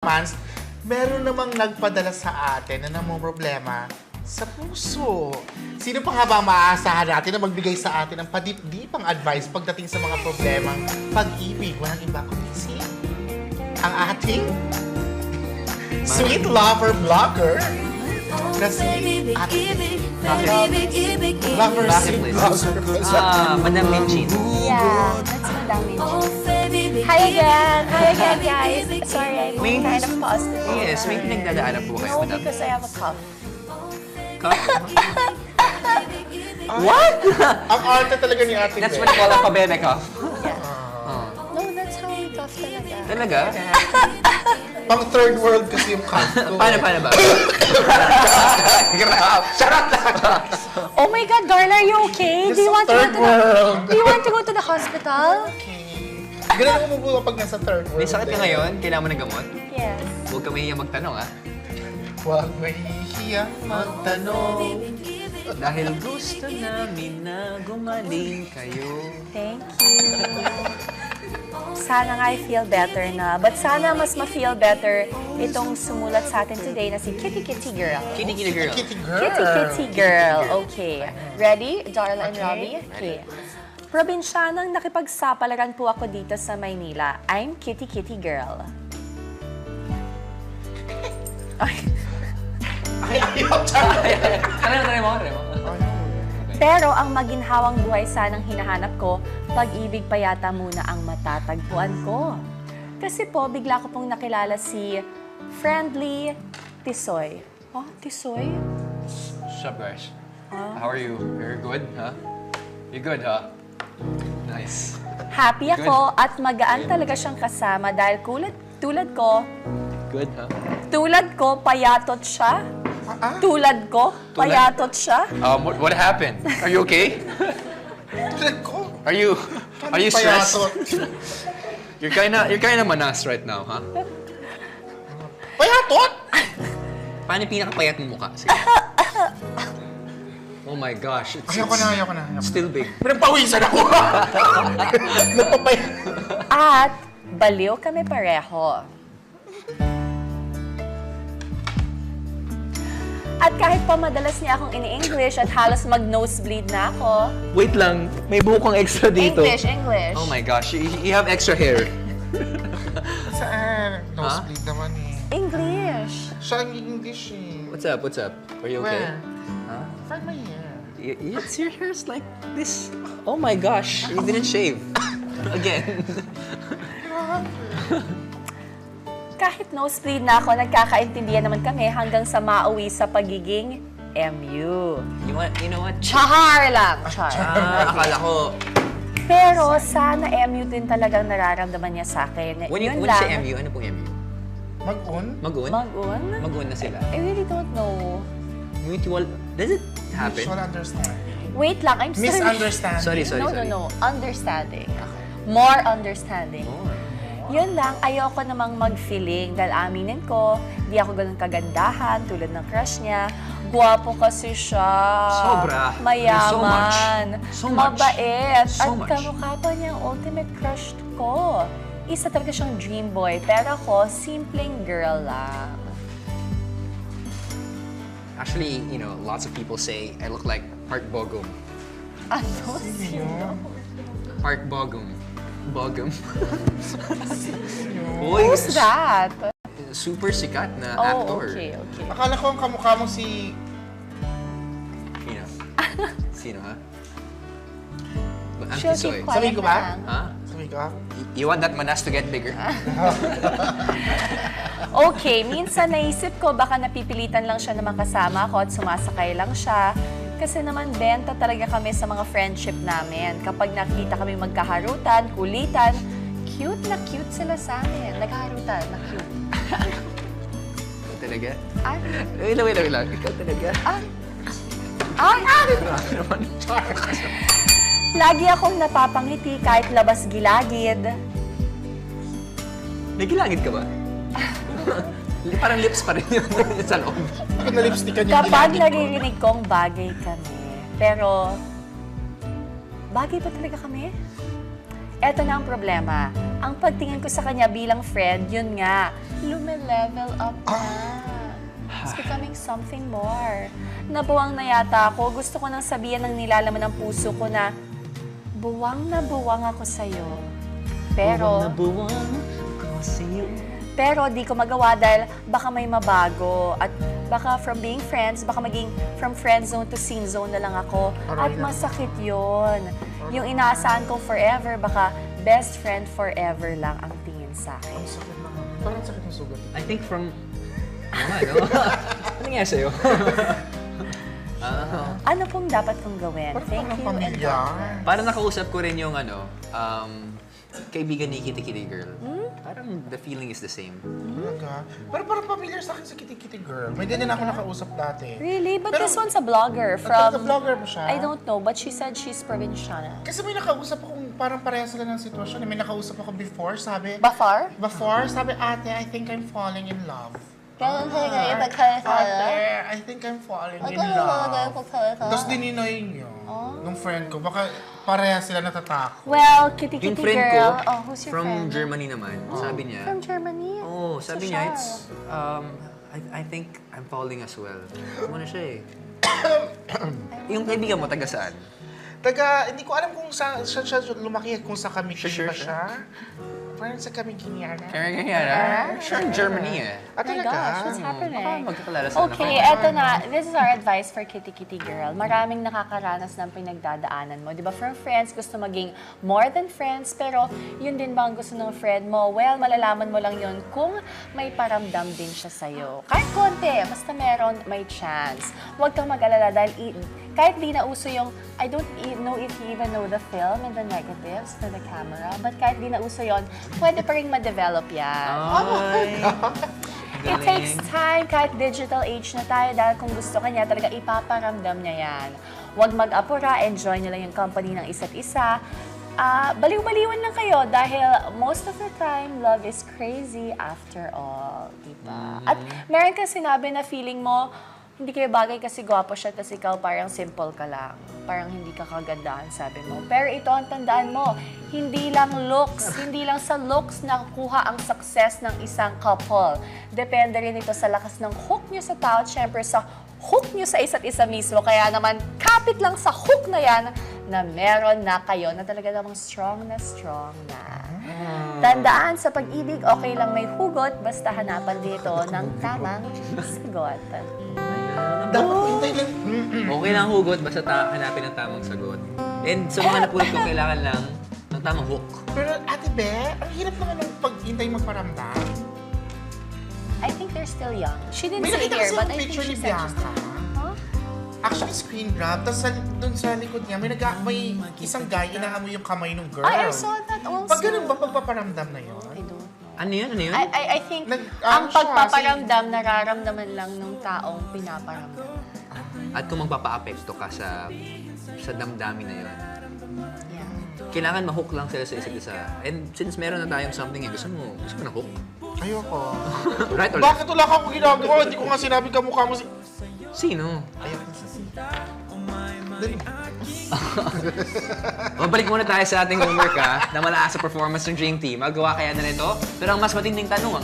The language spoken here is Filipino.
fans, meron namang nagpadala sa atin na namang problema sa puso. Sino pa nga ba ang maaasahan natin na magbigay sa atin ng padip-dipang advice pagdating sa mga problemang pag-ibig? Walang iba kundi si ang ating sweet lover blogger na si Lover sweet blogger. Madam Minchin. Yeah, that's Madam Minchin. Hi again, guys. Sorry, I'm kind of positive. Yes, may pinagdadaanan po kayo, No, Madam. because I have a cough. What? Ang arte talaga ni Ate That's Beth. what you call a pabebe cough. No, that's how we cough talaga. Talaga? Pang third world kasi yung cough ko. Paano ba? Grab! Charot lang! Oh my God, Darla, are you okay? It's third world. Do you want to go to the hospital? Ganun ako mabuha pag nasa third world. May sakit ka ngayon? Kailangan mo ng gamot? Yes. Huwag ka mahiya magtanong, ha? Huwag mahihiyang magtanong. Dahil gusto namin na gumaling kayo. Thank you. Sana nga I feel better na. But sana mas ma-feel better itong sumulat sa atin today na si Kitty Kitty Girl. Kitty kitty girl. Kitty girl. Kitty Kitty Girl. Okay. Ready, Darla and Robbie? Okay. Probinsyanang nakipagsapalaran po ako dito sa Maynila. I'm Kitty Kitty Girl. Ay. Ay, ayaw, Charlie. Try mo. Pero ang maginhawang buhay sanang hinahanap ko, pag-ibig pa yata muna ang matatagpuan ko. Kasi po, bigla ko pong nakilala si Friendly Tisoy. Oh, Tisoy? What's up, guys? How are you? You're good, huh? You good, huh? Nice. Happy ako at magaan talaga siyang kasama dahil tulad ko, Good, huh? payatot siya. Tulad ko, payatot siya. What happened? Are you okay? Tulad ko. Are you stressed? Payatot. You're kinda manas right now, huh? Payatot? Paano yung pinakapayat mo mukha? Sige. Oh my gosh, Ayaw ko na. still big. Pinagpawisan ako. Nagpapayat. At baliw kami pareho. At kahit pa madalas niya akong ini-English at halos mag-nosebleed na ako. Wait lang, may buhok kang extra dito. English. Oh my gosh, you have extra hair. Saan? Nosebleed naman eh. English. Siya ang English eh. What's up? Are you okay? Where? Huh? Find my hair. Your hair's like this. Oh my gosh, you didn't shave. Again. Kahit nosebleed na ako, nagkakaintindihan naman kami hanggang sa mauwi sa pagiging MU. You know what? Chahar lang! Char. Akala ko, Pero sana MU din talagang nararamdaman niya sa akin. when Yun you lang. say MU, ano pong MU? Mag-on? Mag-un? Mag-un? Mag-un na sila. I really don't know. Mutual, does it happen? Mutual understanding. Wait lang, I'm sorry. Misunderstanding. Sorry. No. Understanding. More understanding. Oh. Yun lang, ayoko namang mag-feeling dahil aminin ko, di ako ganun kagandahan tulad ng crush niya. Guwapo kasi siya. Sobra. Mayaman. So much. Mabait. So at much. kamukha pa niya ang ultimate crush ko. Isa talaga siyang dream boy, pero ako, simpleng girl lang. Actually, lots of people say I look like Park Bogum. Ano? Sino? Park Bogum. Bogum. Who's that? Super sikat na Oh, actor. okay. Akala ko ang kamukha mo si... Sino, ha? She'll Tisoy. keep quiet Sabihin ko ba? lang. Ha? Sabi ka? You want that manas to get bigger? Okay, minsan naisip ko baka napipilitan lang siya na makasama ako at sumasakay lang siya. Kasi naman benta talaga kami sa mga friendship namin. Kapag nakita kami magkaharutan, kulitan, cute na cute sila sa amin. Naghaharutan na cute. Ikaw talaga? Ay, Wait lang. Ikaw talaga? ay! Lagi akong napapangiti kahit labas gilagid. Nagilangit ka ba? Parang lips pa rin yun sa loob. Bakit na-lipstickan yung Kapag ginagit ko? naririnig kong bagay kami. Pero, bagay ba talaga kami? Eto na ang problema. Ang pagtingin ko sa kanya bilang friend, yun nga, lume-level up na. It's becoming something more. Nabuwang na yata ako. Gusto ko nang sabihan ng nilalaman ng puso ko na buwang na buwang ako sa'yo. Pero di ko magawa dahil baka may mabago. At baka from being friends, baka maging from friend zone to scene zone na lang ako. At masakit yun. Yung inaasahan kong forever, baka best friend forever lang ang tingin sa akin. Ang sakit naman. Parang sakit ng sugat. I think from... Ano? Ano nangyari sa'yo? Ano pong dapat kong gawin? Parang Thank you. pamilyar. Parang nakausap ko rin yung kaibigan ni Kitty Kitty Girl. Parang the feeling is the same. Talaga? Pero parang familiar sa akin sa Kitty Kitty Girl. May ganyan ako nakausap dati. Really? But Pero- this one's a blogger Talaga from... vlogger mo siya? I don't know, but she said she's provinciana. Kasi may nakausap akong parang pareha sila ng sitwasyon. May nakausap ako before, sabi... Bafar? Sabi, ate, I think I'm falling in love. Ganun talaga yung pagkakala. Ate, I think I'm falling in love. Tapos dininoy niyo nung friend ko. Baka pareha sila natatakot. Well, Kitty Yung Kitty friend girl. ko, Oh, who's your from friend? Germany naman, sabi niya, From Germany? oh, So sabi niya, siya. it's, I think I'm falling as well. Ano na siya eh. Yung kaibigan mo, taga saan? Hindi ko alam kung siya lumaki, kung sa Kamikini Sure ba siya? siya. Parang sa Kamikini yata. Siya in Germany eh. Ah, Oh my talaga? gosh, what's happening? Baka magkakalala sila na Okay, friend. eto na. This is our advice for Kitty Kitty Girl. Maraming nakakaranas ng pinagdadaanan mo. Di ba, from friends, gusto maging more than friends, pero yun din ba ang gusto ng friend mo? Well, malalaman mo lang yun kung may paramdam din siya sa'yo. Kahit konti, basta meron, may chance. Huwag kang mag-alala dahil kahit di na uso yung, I don't know if you even know the film and the negatives to the camera, but kahit di na uso yun, pwede pa rin ma-develop yan. Ay, It takes time, kahit digital age na tayo, dahil kung gusto ka niya, talaga ipaparamdam niya yan. Huwag mag-apura, enjoy niyo lang yung company ng isa't isa. Baliw-baliwan lang kayo dahil most of the time, love is crazy after all. Diba? At meron kang sinabi na feeling mo, hindi kayo bagay kasi gwapo siya, tapos ikaw parang simple ka lang. Parang hindi ka kagandahan, sabi mo. Pero ito ang tandaan mo, hindi lang looks, hindi lang sa looks nakukuha ang success ng isang couple. Depende rin ito sa lakas ng hook nyo sa tao, at syempre sa hook nyo sa isa't isa mismo. Kaya naman, kapit lang sa hook na yan, na meron na kayo na talaga namang strong na. Tandaan, sa pag-ibig, okay lang may hugot, basta hanapan dito ng tamang sagot. Dapat hintay lang. okay lang hugot, basta hanapin ang tamang sagot. And sa mga napulit ko, kailangan lang ng tamang hook. Pero Ate Be, ang hirap naman ng pag-hintay magparamdam. I think they're still young. She didn't May say nakita here, kasi but akong I think picture she ni said she's Bianca. Huh? Actually, screen grab. Tapos doon sa likod niya, may isang guy, inaamoy yung kamay ng girl. I saw that also. Pag ganun ba, pagpaparamdam na yun? I don't know. Ano yun? Ano yun? I think siya, ang pagpaparamdam, nararamdaman lang ng taong pinaparamdam. At kung magpapa-apekto ka sa damdamin na yun, Yeah. kailangan ma-hook lang sila sa isa't isa. And since meron na tayong something gusto mo na hook? Ayoko. Right or left? Bakit wala ka akong ginagawa? Hindi ko nga sinabi kamukha mo si... Sino? Ayoko sa si... Dali. Mabalik muna tayo sa ating homework na malakas sa performance ng Dream Team. Magawa kaya na nito? Pero ang mas matinding tanong,